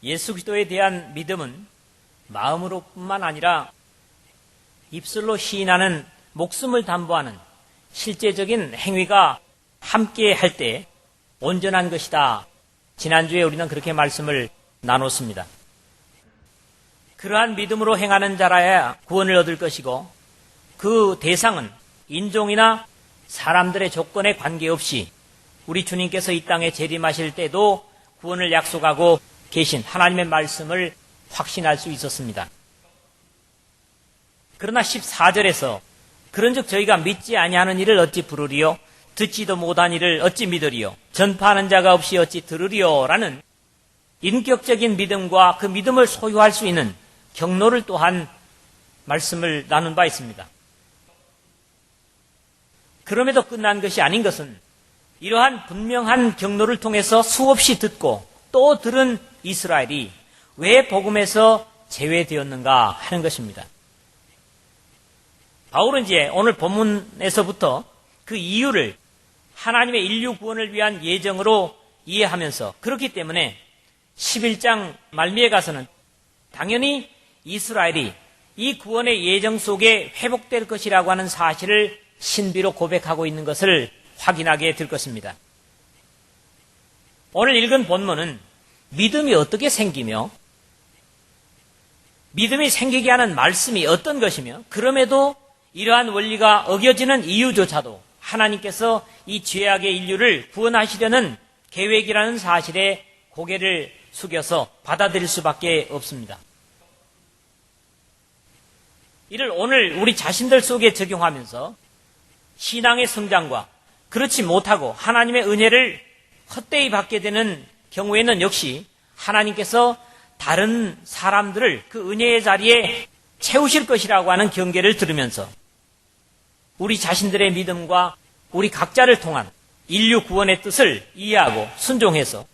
예수 그리스도에 대한 믿음은 마음으로뿐만 아니라 입술로 시인하는 목숨을 담보하는 실제적인 행위가 함께 할 때 온전한 것이다. 지난주에 우리는 그렇게 말씀을 나눴습니다. 그러한 믿음으로 행하는 자라야 구원을 얻을 것이고 그 대상은 인종이나 사람들의 조건에 관계없이 우리 주님께서 이 땅에 재림하실 때도 구원을 약속하고 계신 하나님의 말씀을 확신할 수 있었습니다. 그러나 14절에서 그런즉 저희가 믿지 아니하는 이를 어찌 부르리요? 듣지도 못한 이를 어찌 믿으리요? 전파하는 자가 없이 어찌 들으리요? 라는 인격적인 믿음과 그 믿음을 소유할 수 있는 경로를 또한 말씀을 나눈 바 있습니다. 그럼에도 끝난 것이 아닌 것은 이러한 분명한 경로를 통해서 수없이 듣고 또 들은 이스라엘이 왜 복음에서 제외되었는가 하는 것입니다. 바울은 이제 오늘 본문에서부터 그 이유를 하나님의 인류 구원을 위한 예정으로 이해하면서 그렇기 때문에 11장 말미에 가서는 당연히 이스라엘이 이 구원의 예정 속에 회복될 것이라고 하는 사실을 신비로 고백하고 있는 것을 확인하게 될 것입니다. 오늘 읽은 본문은 믿음이 어떻게 생기며 믿음이 생기게 하는 말씀이 어떤 것이며 그럼에도 이러한 원리가 어겨지는 이유조차도 하나님께서 이 죄악의 인류를 구원하시려는 계획이라는 사실에 고개를 숙여서 받아들일 수밖에 없습니다. 이를 오늘 우리 자신들 속에 적용하면서 신앙의 성장과 그렇지 못하고 하나님의 은혜를 헛되이 받게 되는 경우에는 역시 하나님께서 다른 사람들을 그 은혜의 자리에 채우실 것이라고 하는 경계를 들으면서 우리 자신들의 믿음과 우리 각자를 통한 인류 구원의 뜻을 이해하고 순종해서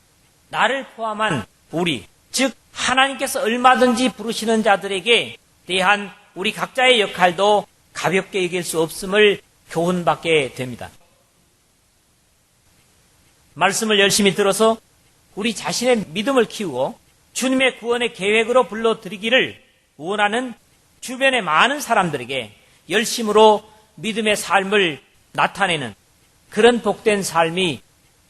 나를 포함한 우리, 즉 하나님께서 얼마든지 부르시는 자들에게 대한 우리 각자의 역할도 가볍게 여길 수 없음을 교훈받게 됩니다. 말씀을 열심히 들어서 우리 자신의 믿음을 키우고 주님의 구원의 계획으로 불러들이기를 원하는 주변의 많은 사람들에게 열심으로 믿음의 삶을 나타내는 그런 복된 삶이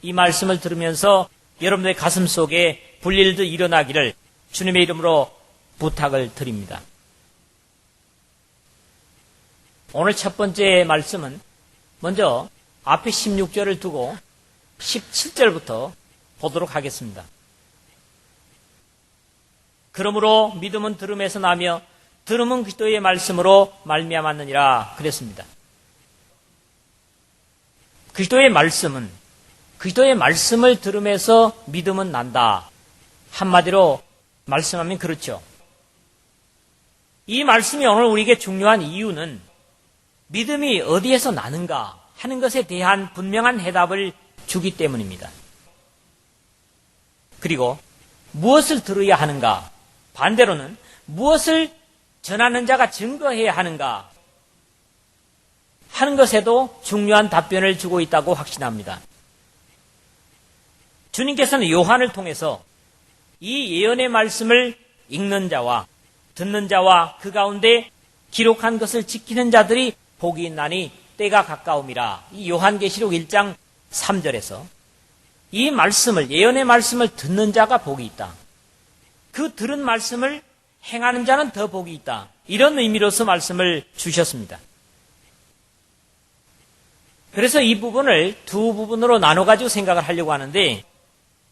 이 말씀을 들으면서 여러분의 가슴 속에 불일듯 일어나기를 주님의 이름으로 부탁을 드립니다. 오늘 첫 번째 말씀은 먼저 앞에 16절을 두고 17절부터 보도록 하겠습니다. 그러므로 믿음은 들음에서 나며 들음은 그리스도의 말씀으로 말미암았느니라 그랬습니다. 그리스도의 말씀을 들음에서 믿음은 난다. 한마디로 말씀하면 그렇죠. 이 말씀이 오늘 우리에게 중요한 이유는 믿음이 어디에서 나는가 하는 것에 대한 분명한 해답을 주기 때문입니다. 그리고 무엇을 들어야 하는가, 반대로는 무엇을 전하는 자가 증거해야 하는가 하는 것에도 중요한 답변을 주고 있다고 확신합니다. 주님께서는 요한을 통해서 이 예언의 말씀을 읽는 자와 듣는 자와 그 가운데 기록한 것을 지키는 자들이 복이 있나니 때가 가까움이라. 이 요한계시록 1장 3절에서 이 말씀을, 예언의 말씀을 듣는 자가 복이 있다. 그 들은 말씀을 행하는 자는 더 복이 있다. 이런 의미로서 말씀을 주셨습니다. 그래서 이 부분을 두 부분으로 나눠가지고 생각을 하려고 하는데,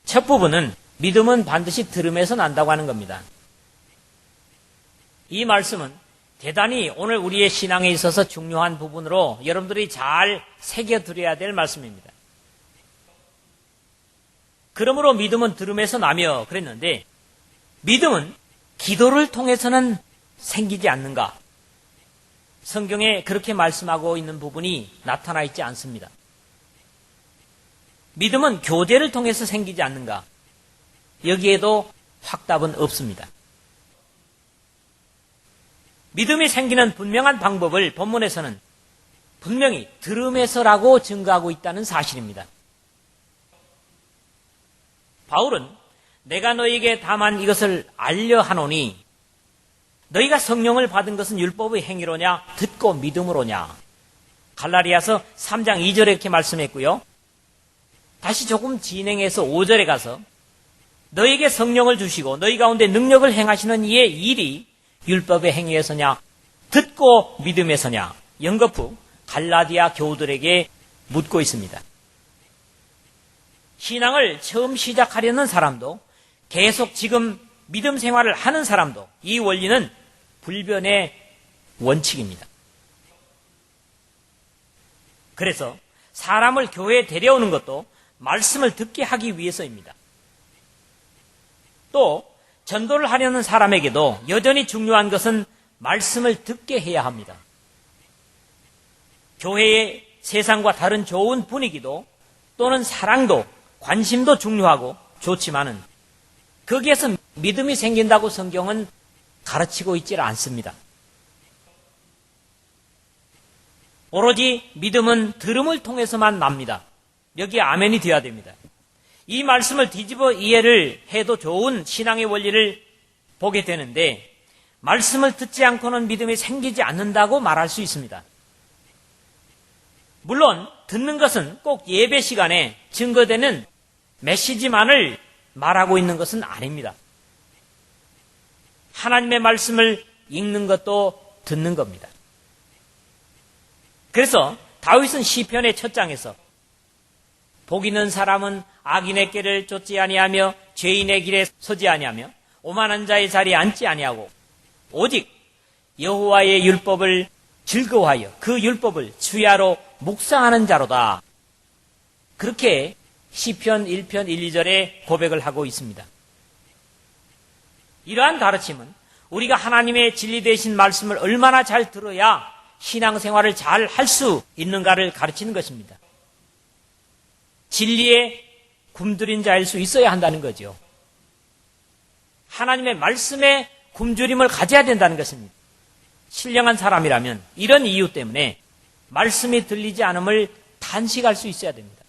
첫 부분은 믿음은 반드시 들음에서 난다고 하는 겁니다. 이 말씀은 대단히 오늘 우리의 신앙에 있어서 중요한 부분으로 여러분들이 잘 새겨들어야 될 말씀입니다. 그러므로 믿음은 들음에서 나며 그랬는데, 믿음은 기도를 통해서는 생기지 않는가? 성경에 그렇게 말씀하고 있는 부분이 나타나 있지 않습니다. 믿음은 교제를 통해서 생기지 않는가? 여기에도 확답은 없습니다. 믿음이 생기는 분명한 방법을 본문에서는 분명히 들음에서라고 증거하고 있다는 사실입니다. 바울은 내가 너희에게 다만 이것을 알려 하노니 너희가 성령을 받은 것은 율법의 행위로냐 듣고 믿음으로냐. 갈라디아서 3장 2절에 이렇게 말씀했고요. 다시 조금 진행해서 5절에 가서 너희에게 성령을 주시고 너희 가운데 능력을 행하시는 이의 일이 율법의 행위에서냐 듣고 믿음에서냐. 연거푸 갈라디아 교우들에게 묻고 있습니다. 신앙을 처음 시작하려는 사람도 계속 지금 믿음 생활을 하는 사람도 이 원리는 불변의 원칙입니다. 그래서 사람을 교회에 데려오는 것도 말씀을 듣게 하기 위해서입니다. 또 전도를 하려는 사람에게도 여전히 중요한 것은 말씀을 듣게 해야 합니다. 교회의 세상과 다른 좋은 분위기도 또는 사랑도 관심도 중요하고 좋지만은 거기에서 믿음이 생긴다고 성경은 가르치고 있질 않습니다. 오로지 믿음은 들음을 통해서만 납니다. 여기에 아멘이 되어야 됩니다. 이 말씀을 뒤집어 이해를 해도 좋은 신앙의 원리를 보게 되는데 말씀을 듣지 않고는 믿음이 생기지 않는다고 말할 수 있습니다. 물론 듣는 것은 꼭 예배 시간에 증거되는 메시지만을 말하고 있는 것은 아닙니다. 하나님의 말씀을 읽는 것도 듣는 겁니다. 그래서 다윗은 시편의 첫 장에서 복 있는 사람은 악인의 길을 쫓지 아니하며 죄인의 길에 서지 아니하며 오만한 자의 자리에 앉지 아니하고 오직 여호와의 율법을 즐거워하여 그 율법을 주야로 묵상하는 자로다. 그렇게 시편 1편 1, 2절에 고백을 하고 있습니다. 이러한 가르침은 우리가 하나님의 진리 되신 말씀을 얼마나 잘 들어야 신앙생활을 잘 할 수 있는가를 가르치는 것입니다. 진리에 굶주린 자일 수 있어야 한다는 거죠. 하나님의 말씀에 굶주림을 가져야 된다는 것입니다. 신령한 사람이라면 이런 이유 때문에 말씀이 들리지 않음을 탄식할 수 있어야 됩니다.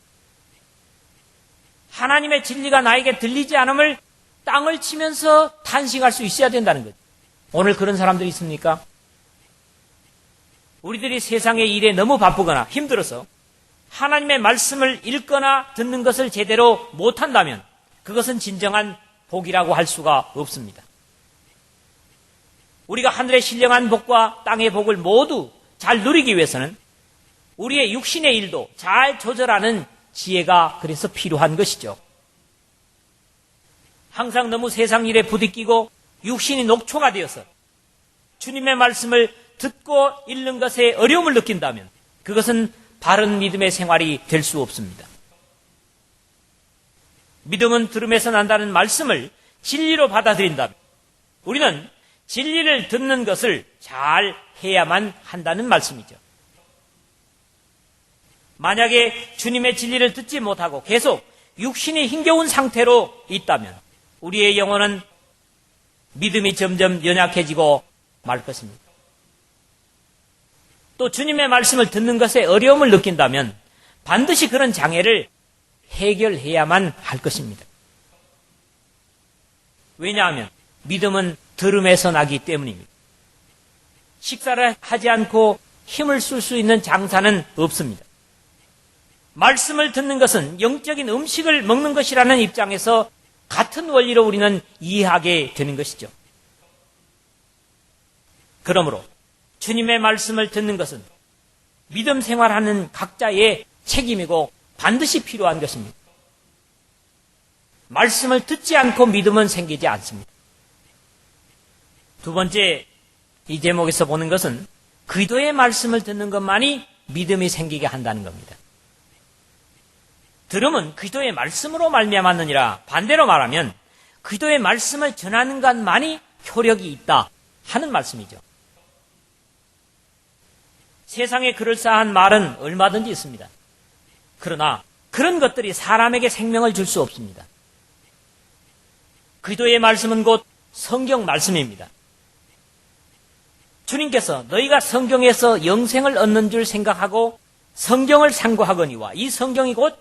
하나님의 진리가 나에게 들리지 않음을 땅을 치면서 탄식할 수 있어야 된다는 거죠. 오늘 그런 사람들이 있습니까? 우리들이 세상의 일에 너무 바쁘거나 힘들어서 하나님의 말씀을 읽거나 듣는 것을 제대로 못한다면 그것은 진정한 복이라고 할 수가 없습니다. 우리가 하늘의 신령한 복과 땅의 복을 모두 잘 누리기 위해서는 우리의 육신의 일도 잘 조절하는 지혜가 그래서 필요한 것이죠. 항상 너무 세상 일에 부딪히고 육신이 녹초가 되어서 주님의 말씀을 듣고 읽는 것에 어려움을 느낀다면 그것은 바른 믿음의 생활이 될 수 없습니다. 믿음은 들음에서 난다는 말씀을 진리로 받아들인다면 우리는 진리를 듣는 것을 잘 해야만 한다는 말씀이죠. 만약에 주님의 진리를 듣지 못하고 계속 육신이 힘겨운 상태로 있다면 우리의 영혼은 믿음이 점점 연약해지고 말 것입니다. 또 주님의 말씀을 듣는 것에 어려움을 느낀다면 반드시 그런 장애를 해결해야만 할 것입니다. 왜냐하면 믿음은 들음에서 나기 때문입니다. 식사를 하지 않고 힘을 쓸 수 있는 장사는 없습니다. 말씀을 듣는 것은 영적인 음식을 먹는 것이라는 입장에서 같은 원리로 우리는 이해하게 되는 것이죠. 그러므로 주님의 말씀을 듣는 것은 믿음 생활하는 각자의 책임이고 반드시 필요한 것입니다. 말씀을 듣지 않고 믿음은 생기지 않습니다. 두 번째, 이 제목에서 보는 것은 그리스도의 말씀을 듣는 것만이 믿음이 생기게 한다는 겁니다. 들음은 그리스도의 말씀으로 말미암았느니라. 반대로 말하면 그리스도의 말씀을 전하는 것만이 효력이 있다 하는 말씀이죠. 세상에 그럴싸한 말은 얼마든지 있습니다. 그러나 그런 것들이 사람에게 생명을 줄 수 없습니다. 그리스도의 말씀은 곧 성경 말씀입니다. 주님께서 너희가 성경에서 영생을 얻는 줄 생각하고 성경을 상고하거니와 이 성경이 곧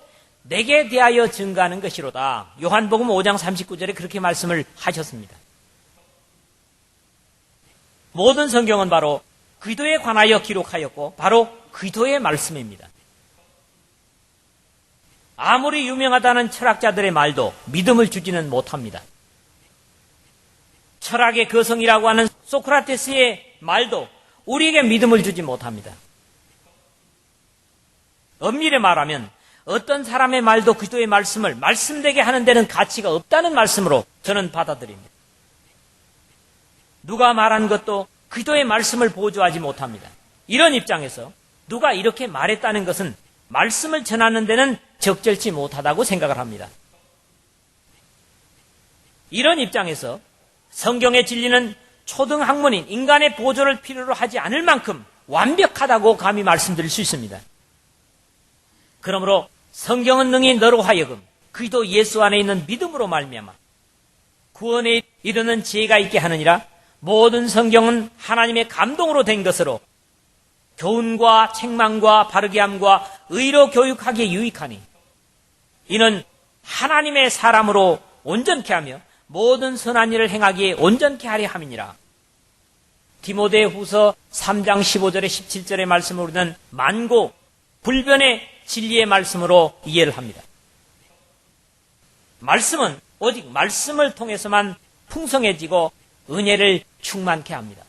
내게 대하여 증가하는 것이로다. 요한복음 5장 39절에 그렇게 말씀을 하셨습니다. 모든 성경은 바로 그리스도에 관하여 기록하였고 바로 그리스도의 말씀입니다. 아무리 유명하다는 철학자들의 말도 믿음을 주지는 못합니다. 철학의 거성이라고 하는 소크라테스의 말도 우리에게 믿음을 주지 못합니다. 엄밀히 말하면 어떤 사람의 말도 그리스도의 말씀을 말씀되게 하는 데는 가치가 없다는 말씀으로 저는 받아들입니다. 누가 말한 것도 그리스도의 말씀을 보조하지 못합니다. 이런 입장에서 누가 이렇게 말했다는 것은 말씀을 전하는 데는 적절치 못하다고 생각을 합니다. 이런 입장에서 성경의 진리는 초등학문인 인간의 보조를 필요로 하지 않을 만큼 완벽하다고 감히 말씀드릴 수 있습니다. 그러므로 성경은 능히 너로 하여금 그리스도 예수 안에 있는 믿음으로 말미암아 구원에 이르는 지혜가 있게 하느니라. 모든 성경은 하나님의 감동으로 된 것으로 교훈과 책망과 바르게 함과 의로 교육하기에 유익하니 이는 하나님의 사람으로 온전케 하며 모든 선한 일을 행하기에 온전케 하려 함이니라. 디모데 후서 3장 15절에 17절의 말씀을 우리는 만고 불변의 진리의 말씀으로 이해를 합니다. 말씀은 오직 말씀을 통해서만 풍성해지고 은혜를 충만케 합니다.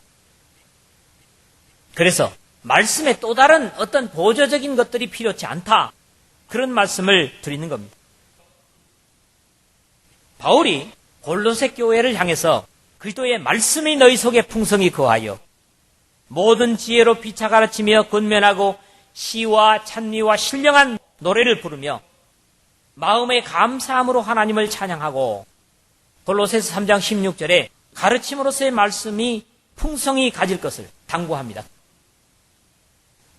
그래서 말씀에 또 다른 어떤 보조적인 것들이 필요치 않다. 그런 말씀을 드리는 겁니다. 바울이 골로새 교회를 향해서 그리스도의 말씀이 너희 속에 풍성히 거하여 모든 지혜로 피차 가르치며 권면하고 시와 찬미와 신령한 노래를 부르며 마음의 감사함으로 하나님을 찬양하고 골로새서 3장 16절에 가르침으로서의 말씀이 풍성히 가질 것을 당부합니다.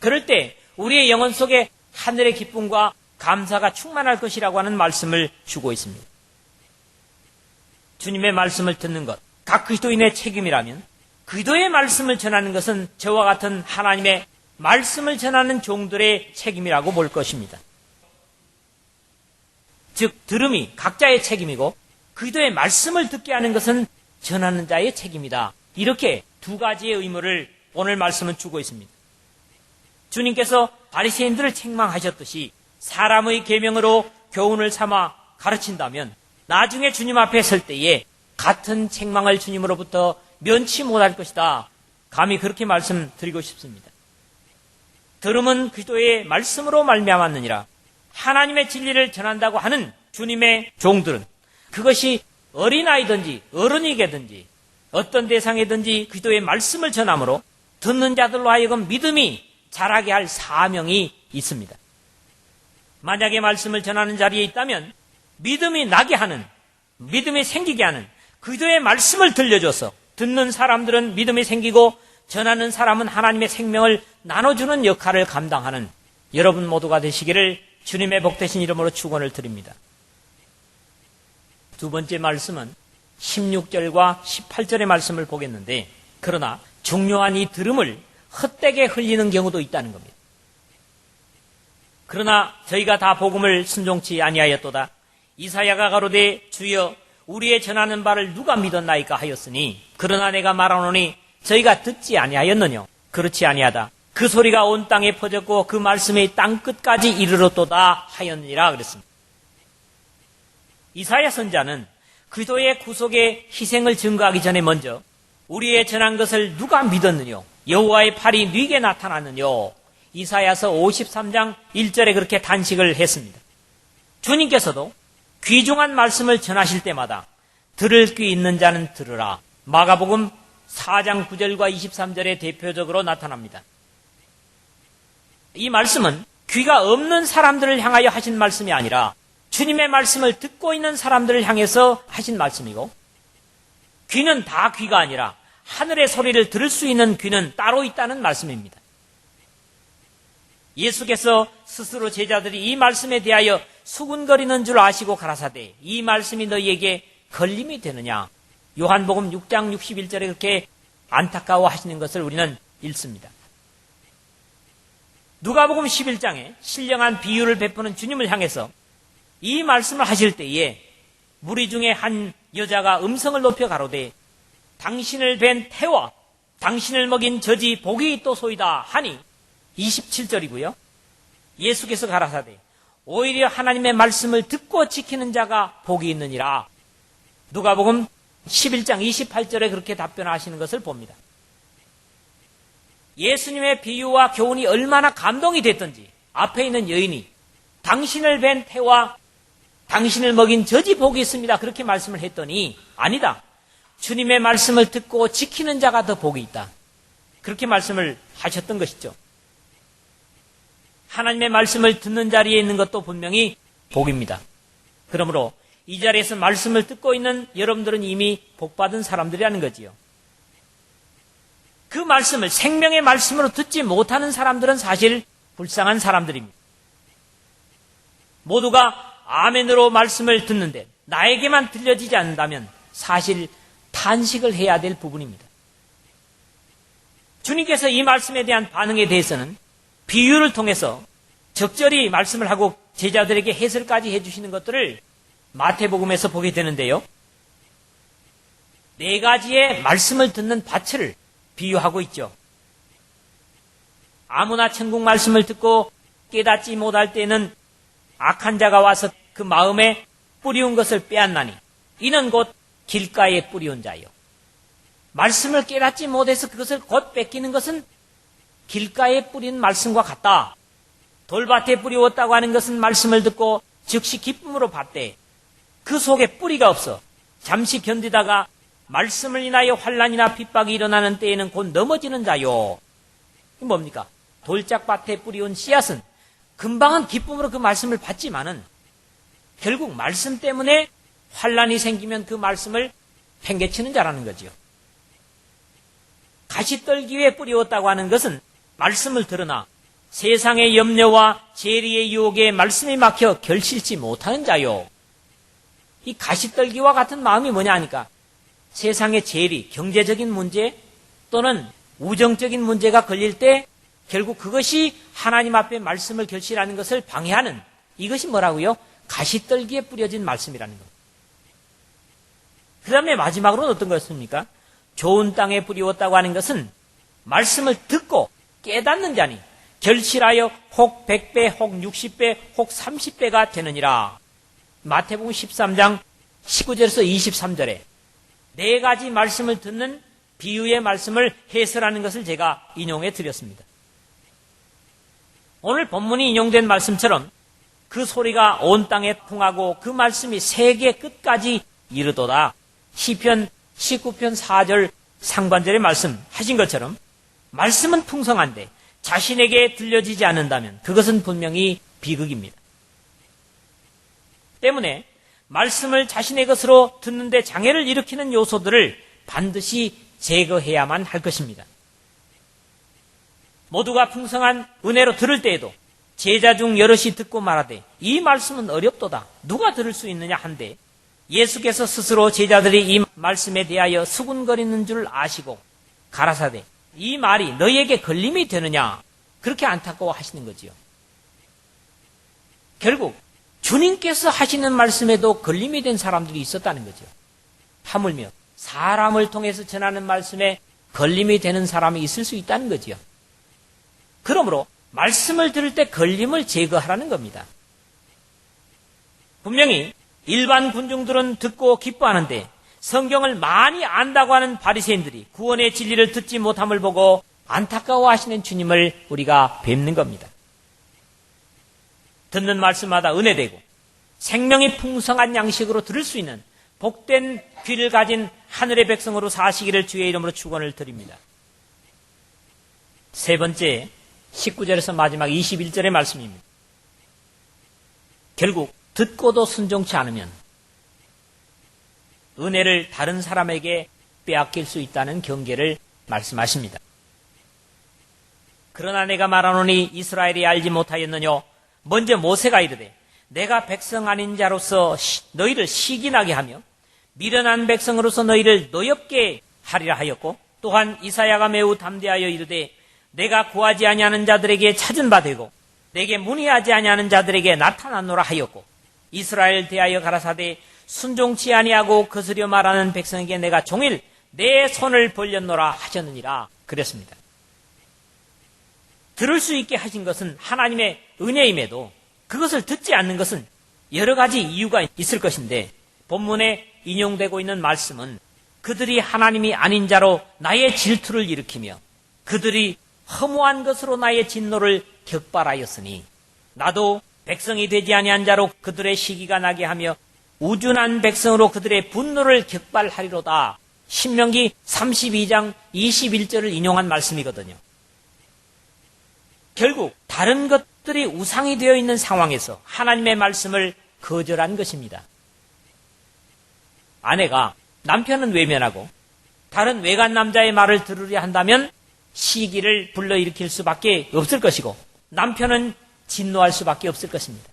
그럴 때 우리의 영혼 속에 하늘의 기쁨과 감사가 충만할 것이라고 하는 말씀을 주고 있습니다. 주님의 말씀을 듣는 것, 각 그리스도인의 책임이라면 그리스도의 말씀을 전하는 것은 저와 같은 하나님의 말씀을 전하는 종들의 책임이라고 볼 것입니다. 즉 들음이 각자의 책임이고 그리스도의 말씀을 듣게 하는 것은 전하는 자의 책임이다. 이렇게 두 가지의 의무를 오늘 말씀은 주고 있습니다. 주님께서 바리새인들을 책망하셨듯이 사람의 계명으로 교훈을 삼아 가르친다면 나중에 주님 앞에 설 때에 같은 책망을 주님으로부터 면치 못할 것이다. 감히 그렇게 말씀드리고 싶습니다. 들음은 그리스도의 말씀으로 말미암았느니라. 하나님의 진리를 전한다고 하는 주님의 종들은 그것이 어린아이든지 어른이게든지 어떤 대상이든지 그리스도의 말씀을 전함으로 듣는 자들로 하여금 믿음이 자라게 할 사명이 있습니다. 만약에 말씀을 전하는 자리에 있다면 믿음이 나게 하는, 믿음이 생기게 하는 그리스도의 말씀을 들려줘서 듣는 사람들은 믿음이 생기고 전하는 사람은 하나님의 생명을 나눠주는 역할을 감당하는 여러분 모두가 되시기를 주님의 복되신 이름으로 축원을 드립니다. 두 번째 말씀은 16절과 18절의 말씀을 보겠는데 그러나 중요한 이 들음을 헛되게 흘리는 경우도 있다는 겁니다. 그러나 저희가 다 복음을 순종치 아니하였도다. 이사야가 가로되 주여 우리의 전하는 바를 누가 믿었나이까 하였으니 그러나 내가 말하노니 저희가 듣지 아니하였느뇨. 그렇지 아니하다. 그 소리가 온 땅에 퍼졌고 그 말씀이 땅 끝까지 이르렀도다 하였느니라 그랬습니다. 이사야 선자는 그리스도의 구속의 희생을 증거하기 전에 먼저 우리의 전한 것을 누가 믿었느뇨. 여호와의 팔이 네게 나타났느뇨. 이사야서 53장 1절에 그렇게 단식을 했습니다. 주님께서도 귀중한 말씀을 전하실 때마다 들을 귀 있는 자는 들으라. 마가복음 4장 9절과 23절에 대표적으로 나타납니다. 이 말씀은 귀가 없는 사람들을 향하여 하신 말씀이 아니라 주님의 말씀을 듣고 있는 사람들을 향해서 하신 말씀이고 귀는 다 귀가 아니라 하늘의 소리를 들을 수 있는 귀는 따로 있다는 말씀입니다. 예수께서 스스로 제자들이 이 말씀에 대하여 수군거리는 줄 아시고 가라사대 이 말씀이 너희에게 걸림이 되느냐. 요한복음 6장 61절에 그렇게 안타까워하시는 것을 우리는 읽습니다. 누가복음 11장에 신령한 비유를 베푸는 주님을 향해서 이 말씀을 하실 때에 무리 중에 한 여자가 음성을 높여 가로되 당신을 뵌 태와 당신을 먹인 젖이 복이 있도소이다 하니 27절이고요. 예수께서 가라사대 오히려 하나님의 말씀을 듣고 지키는 자가 복이 있느니라. 누가복음 11장 28절에 그렇게 답변하시는 것을 봅니다. 예수님의 비유와 교훈이 얼마나 감동이 됐던지 앞에 있는 여인이 당신을 뵌 태와 당신을 먹인 젖이 복이 있습니다. 그렇게 말씀을 했더니 아니다. 주님의 말씀을 듣고 지키는 자가 더 복이 있다. 그렇게 말씀을 하셨던 것이죠. 하나님의 말씀을 듣는 자리에 있는 것도 분명히 복입니다. 그러므로 이 자리에서 말씀을 듣고 있는 여러분들은 이미 복받은 사람들이라는 거지요. 그 말씀을 생명의 말씀으로 듣지 못하는 사람들은 사실 불쌍한 사람들입니다. 모두가 아멘으로 말씀을 듣는데 나에게만 들려지지 않는다면 사실 탄식을 해야 될 부분입니다. 주님께서 이 말씀에 대한 반응에 대해서는 비유를 통해서 적절히 말씀을 하고 제자들에게 해설까지 해주시는 것들을 마태복음에서 보게 되는데요. 4가지의 말씀을 듣는 밭을 비유하고 있죠. 아무나 천국 말씀을 듣고 깨닫지 못할 때는 악한 자가 와서 그 마음에 뿌리운 것을 빼앗나니 이는 곧 길가에 뿌리운 자요. 말씀을 깨닫지 못해서 그것을 곧 뺏기는 것은 길가에 뿌린 말씀과 같다. 돌밭에 뿌리웠다고 하는 것은 말씀을 듣고 즉시 기쁨으로 받되 그 속에 뿌리가 없어 잠시 견디다가 말씀을 인하여 환난이나 핍박이 일어나는 때에는 곧 넘어지는 자요. 이게 뭡니까? 돌짝밭에 뿌리온 씨앗은 금방은 기쁨으로 그 말씀을 받지만은 결국 말씀 때문에 환난이 생기면 그 말씀을 팽개치는 자라는 거지요. 가시떨기 위에 뿌리웠다고 하는 것은 말씀을 들으나 세상의 염려와 재리의 유혹에 말씀이 막혀 결실치 못하는 자요. 이 가시떨기와 같은 마음이 뭐냐 하니까 세상의 재리, 경제적인 문제 또는 우정적인 문제가 걸릴 때 결국 그것이 하나님 앞에 말씀을 결실하는 것을 방해하는 이것이 뭐라고요? 가시떨기에 뿌려진 말씀이라는 것. 그 다음에 마지막으로는 어떤 것입니까? 좋은 땅에 뿌리웠다고 하는 것은 말씀을 듣고 깨닫는 자니 결실하여 혹 100배, 혹 60배, 혹 30배가 되느니라. 마태복음 13장 19절에서 23절에 4가지 말씀을 듣는 비유의 말씀을 해설하는 것을 제가 인용해 드렸습니다. 오늘 본문이 인용된 말씀처럼 그 소리가 온 땅에 통하고 그 말씀이 세계 끝까지 이르도다. 시편 19편 4절 상반절의 말씀 하신 것처럼 말씀은 풍성한데 자신에게 들려지지 않는다면 그것은 분명히 비극입니다. 때문에 말씀을 자신의 것으로 듣는데 장애를 일으키는 요소들을 반드시 제거해야만 할 것입니다. 모두가 풍성한 은혜로 들을 때에도 제자 중 여럿이 듣고 말하되 이 말씀은 어렵도다. 누가 들을 수 있느냐 한데 예수께서 스스로 제자들이 이 말씀에 대하여 수군거리는 줄 아시고 가라사대 이 말이 너희에게 걸림이 되느냐 그렇게 안타까워 하시는 거지요. 결국 주님께서 하시는 말씀에도 걸림이 된 사람들이 있었다는 거죠. 하물며 사람을 통해서 전하는 말씀에 걸림이 되는 사람이 있을 수 있다는 거지요. 그러므로 말씀을 들을 때 걸림을 제거하라는 겁니다. 분명히 일반 군중들은 듣고 기뻐하는데 성경을 많이 안다고 하는 바리새인들이 구원의 진리를 듣지 못함을 보고 안타까워하시는 주님을 우리가 뵙는 겁니다. 듣는 말씀마다 은혜되고 생명이 풍성한 양식으로 들을 수 있는 복된 귀를 가진 하늘의 백성으로 사시기를 주의 이름으로 축원을 드립니다. 세 번째 19절에서 마지막 21절의 말씀입니다. 결국 듣고도 순종치 않으면 은혜를 다른 사람에게 빼앗길 수 있다는 경계를 말씀하십니다. 그러나 내가 말하노니 이스라엘이 알지 못하였느뇨. 먼저 모세가 이르되 내가 백성 아닌 자로서 너희를 시기나게 하며 미련한 백성으로서 너희를 노엽게 하리라 하였고 또한 이사야가 매우 담대하여 이르되 내가 구하지 아니하는 자들에게 찾은 바 되고 내게 문의하지 아니하는 자들에게 나타나노라 하였고 이스라엘 대하여 가라사대 순종치 아니하고 거스려 말하는 백성에게 내가 종일 내 손을 벌렸노라 하셨느니라 그랬습니다. 들을 수 있게 하신 것은 하나님의 은혜임에도 그것을 듣지 않는 것은 여러 가지 이유가 있을 것인데, 본문에 인용되고 있는 말씀은 그들이 하나님이 아닌 자로 나의 질투를 일으키며 그들이 허무한 것으로 나의 진노를 격발하였으니 나도 백성이 되지 아니한 자로 그들의 시기가 나게 하며 우둔한 백성으로 그들의 분노를 격발하리로다. 신명기 32장 21절을 인용한 말씀이거든요. 결국 다른 것들이 우상이 되어 있는 상황에서 하나님의 말씀을 거절한 것입니다. 아내가 남편은 외면하고 다른 외간 남자의 말을 들으려 한다면 시기를 불러일으킬 수밖에 없을 것이고 남편은 진노할 수밖에 없을 것입니다.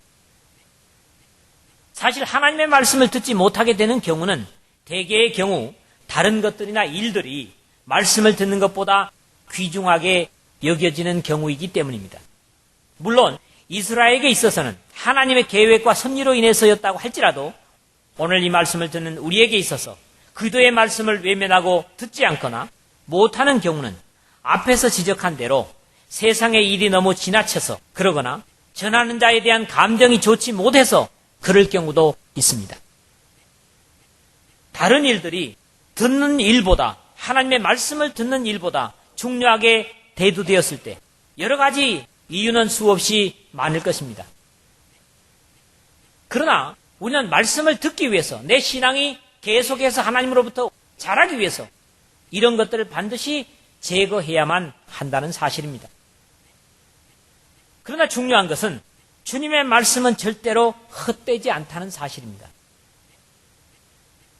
사실 하나님의 말씀을 듣지 못하게 되는 경우는 대개의 경우 다른 것들이나 일들이 말씀을 듣는 것보다 귀중하게 여겨지는 경우이기 때문입니다. 물론 이스라엘에게 있어서는 하나님의 계획과 섭리로 인해서였다고 할지라도 오늘 이 말씀을 듣는 우리에게 있어서 그들의 말씀을 외면하고 듣지 않거나 못하는 경우는 앞에서 지적한 대로 세상의 일이 너무 지나쳐서 그러거나 전하는 자에 대한 감정이 좋지 못해서 그럴 경우도 있습니다. 다른 일들이 듣는 일보다, 하나님의 말씀을 듣는 일보다 중요하게 대두되었을 때 여러 가지 이유는 수없이 많을 것입니다. 그러나 우리는 말씀을 듣기 위해서, 내 신앙이 계속해서 하나님으로부터 자라기 위해서 이런 것들을 반드시 제거해야만 한다는 사실입니다. 그러나 중요한 것은 주님의 말씀은 절대로 헛되지 않다는 사실입니다.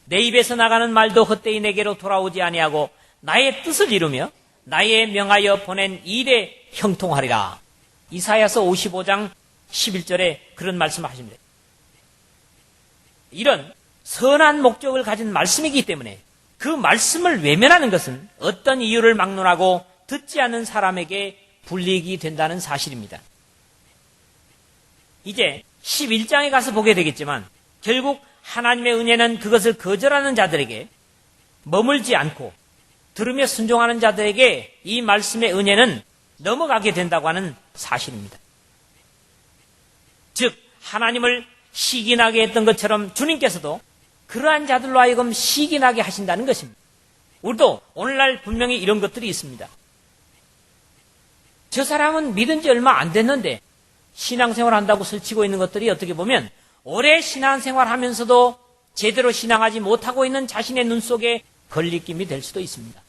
내 입에서 나가는 말도 헛되이 내게로 돌아오지 아니하고 나의 뜻을 이루며 나의 명하여 보낸 일에 형통하리라. 이사야서 55장 11절에 그런 말씀을 하십니다. 이런 선한 목적을 가진 말씀이기 때문에 그 말씀을 외면하는 것은 어떤 이유를 막론하고 듣지 않는 사람에게 불리익이 된다는 사실입니다. 이제 11장에 가서 보게 되겠지만 결국 하나님의 은혜는 그것을 거절하는 자들에게 머물지 않고 들으며 순종하는 자들에게 이 말씀의 은혜는 넘어가게 된다고 하는 사실입니다. 즉 하나님을 시기나게 했던 것처럼 주님께서도 그러한 자들로 하여금 시기나게 하신다는 것입니다. 우리도 오늘날 분명히 이런 것들이 있습니다. 저 사람은 믿은 지 얼마 안 됐는데 신앙생활 한다고 설치고 있는 것들이 어떻게 보면 오래 신앙생활 하면서도 제대로 신앙하지 못하고 있는 자신의 눈 속에 걸리낌이 될 수도 있습니다.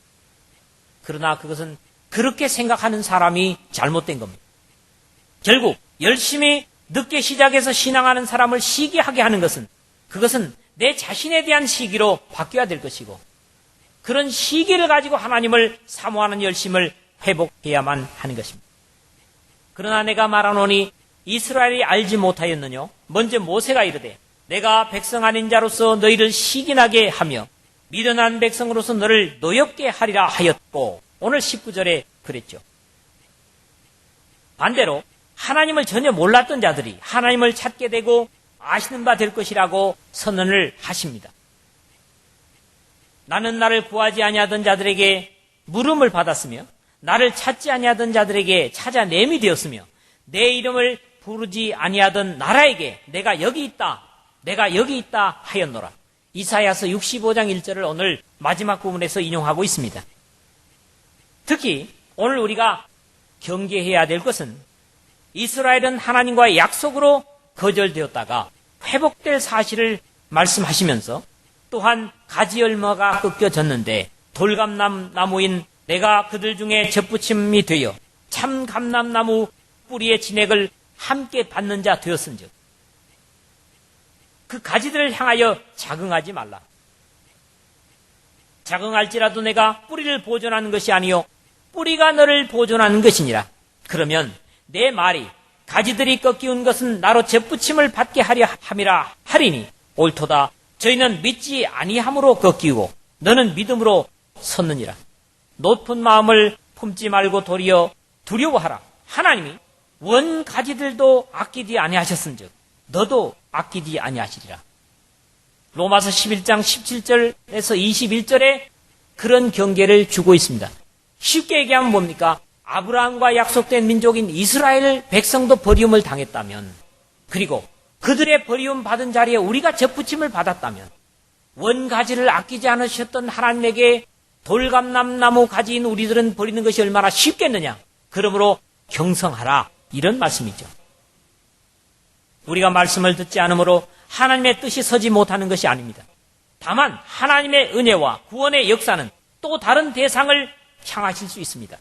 그러나 그것은 그렇게 생각하는 사람이 잘못된 겁니다. 결국 열심히 늦게 시작해서 신앙하는 사람을 시기하게 하는 것은 그것은 내 자신에 대한 시기로 바뀌어야 될 것이고 그런 시기를 가지고 하나님을 사모하는 열심을 회복해야만 하는 것입니다. 그러나 내가 말하노니 이스라엘이 알지 못하였느뇨. 먼저 모세가 이르되 내가 백성 아닌 자로서 너희를 시기나게 하며 미련한 백성으로서 너를 노엽게 하리라 하였고 오늘 19절에 그랬죠. 반대로 하나님을 전혀 몰랐던 자들이 하나님을 찾게 되고 아시는 바 될 것이라고 선언을 하십니다. 나는 나를 구하지 아니하던 자들에게 물음을 받았으며 나를 찾지 아니하던 자들에게 찾아냄이 되었으며 내 이름을 부르지 아니하던 나라에게 내가 여기 있다 하였노라. 이사야서 65장 1절을 오늘 마지막 부분에서 인용하고 있습니다. 특히 오늘 우리가 경계해야 될 것은 이스라엘은 하나님과의 약속으로 거절되었다가 회복될 사실을 말씀하시면서 또한 가지열매가 꺾여졌는데 돌감나무인 내가 그들 중에 젖붙임이 되어 참 감람나무 뿌리의 진액을 함께 받는 자 되었은즉 그 가지들을 향하여 자긍하지 말라. 자긍할지라도 내가 뿌리를 보존하는 것이 아니요 뿌리가 너를 보존하는 것이니라. 그러면 내 말이 가지들이 꺾이운 것은 나로 젖붙임을 받게 하려 함이라 하리니 옳도다. 저희는 믿지 아니함으로 꺾이고 너는 믿음으로 섰느니라. 높은 마음을 품지 말고 도리어 두려워하라. 하나님이 원 가지들도 아끼지 아니하셨은즉 너도 아끼지 아니하시리라. 로마서 11장 17절에서 21절에 그런 경계를 주고 있습니다. 쉽게 얘기하면 뭡니까? 아브라함과 약속된 민족인 이스라엘 백성도 버리움을 당했다면, 그리고 그들의 버리움 받은 자리에 우리가 접붙임을 받았다면, 원가지를 아끼지 않으셨던 하나님에게 돌감람나무 가지인 우리들은 버리는 것이 얼마나 쉽겠느냐. 그러므로 경성하라, 이런 말씀이죠. 우리가 말씀을 듣지 않으므로 하나님의 뜻이 서지 못하는 것이 아닙니다. 다만 하나님의 은혜와 구원의 역사는 또 다른 대상을 향하실 수 있습니다.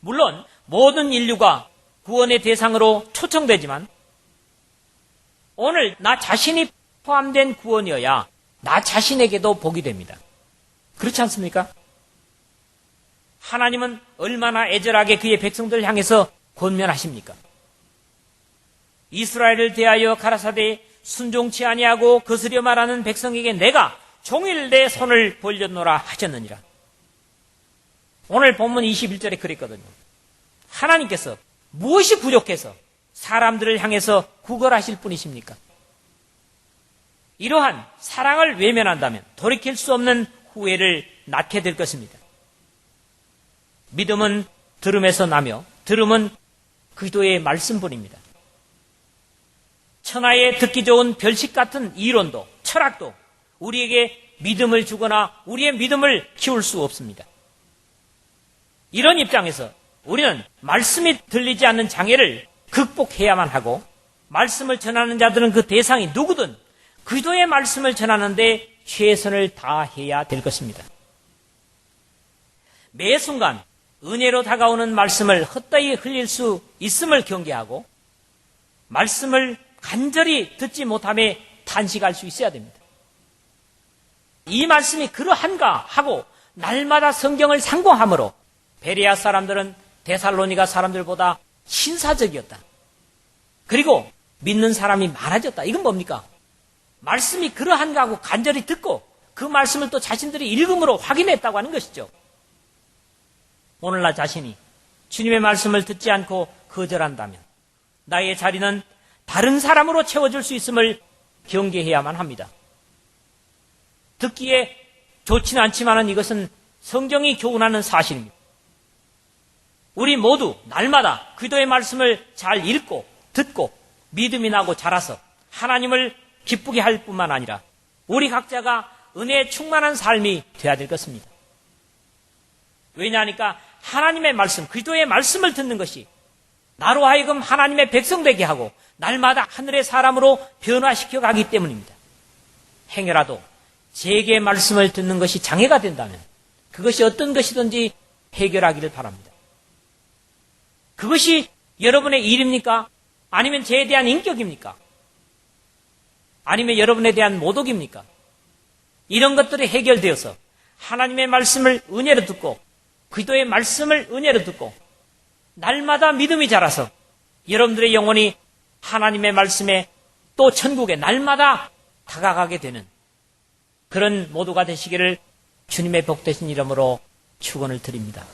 물론 모든 인류가 구원의 대상으로 초청되지만, 오늘 나 자신이 포함된 구원이어야 나 자신에게도 복이 됩니다. 그렇지 않습니까? 하나님은 얼마나 애절하게 그의 백성들을 향해서 권면하십니까? 이스라엘을 대하여 가라사대 순종치 아니하고 거스려 말하는 백성에게 내가 종일 내 손을 벌렸노라 하셨느니라. 오늘 본문 21절에 그랬거든요. 하나님께서 무엇이 부족해서 사람들을 향해서 구걸하실 분이십니까? 이러한 사랑을 외면한다면 돌이킬 수 없는 후회를 낳게 될 것입니다. 믿음은 들음에서 나며 들음은 기도의 말씀뿐입니다. 천하에 듣기 좋은 별식 같은 이론도 철학도 우리에게 믿음을 주거나 우리의 믿음을 키울 수 없습니다. 이런 입장에서 우리는 말씀이 들리지 않는 장애를 극복해야만 하고, 말씀을 전하는 자들은 그 대상이 누구든 기도의 말씀을 전하는데 최선을 다해야 될 것입니다. 매 순간 은혜로 다가오는 말씀을 헛되이 흘릴 수 있음을 경계하고, 말씀을 간절히 듣지 못함에 탄식할 수 있어야 됩니다. 이 말씀이 그러한가 하고 날마다 성경을 상고함으로 베레아 사람들은 데살로니가 사람들보다 신사적이었다. 그리고 믿는 사람이 많아졌다. 이건 뭡니까? 말씀이 그러한가 하고 간절히 듣고 그 말씀을 또 자신들이 읽음으로 확인했다고 하는 것이죠. 오늘 나 자신이 주님의 말씀을 듣지 않고 거절한다면 나의 자리는 다른 사람으로 채워줄 수 있음을 경계해야만 합니다. 듣기에 좋지는 않지만 이것은 성경이 교훈하는 사실입니다. 우리 모두 날마다 기도의 말씀을 잘 읽고 듣고 믿음이 나고 자라서 하나님을 기쁘게 할 뿐만 아니라 우리 각자가 은혜에 충만한 삶이 되어야 될 것입니다. 왜냐하니까 하나님의 말씀, 기도의 말씀을 듣는 것이 나로 하여금 하나님의 백성 되게 하고 날마다 하늘의 사람으로 변화시켜 가기 때문입니다. 행여라도 제게 말씀을 듣는 것이 장애가 된다면 그것이 어떤 것이든지 해결하기를 바랍니다. 그것이 여러분의 일입니까? 아니면 저에 대한 인격입니까? 아니면 여러분에 대한 모독입니까? 이런 것들이 해결되어서 하나님의 말씀을 은혜로 듣고 기도의 말씀을 은혜로 듣고 날마다 믿음이 자라서 여러분들의 영혼이 하나님의 말씀에 또 천국에 날마다 다가가게 되는 그런 모두가 되시기를 주님의 복되신 이름으로 축원을 드립니다.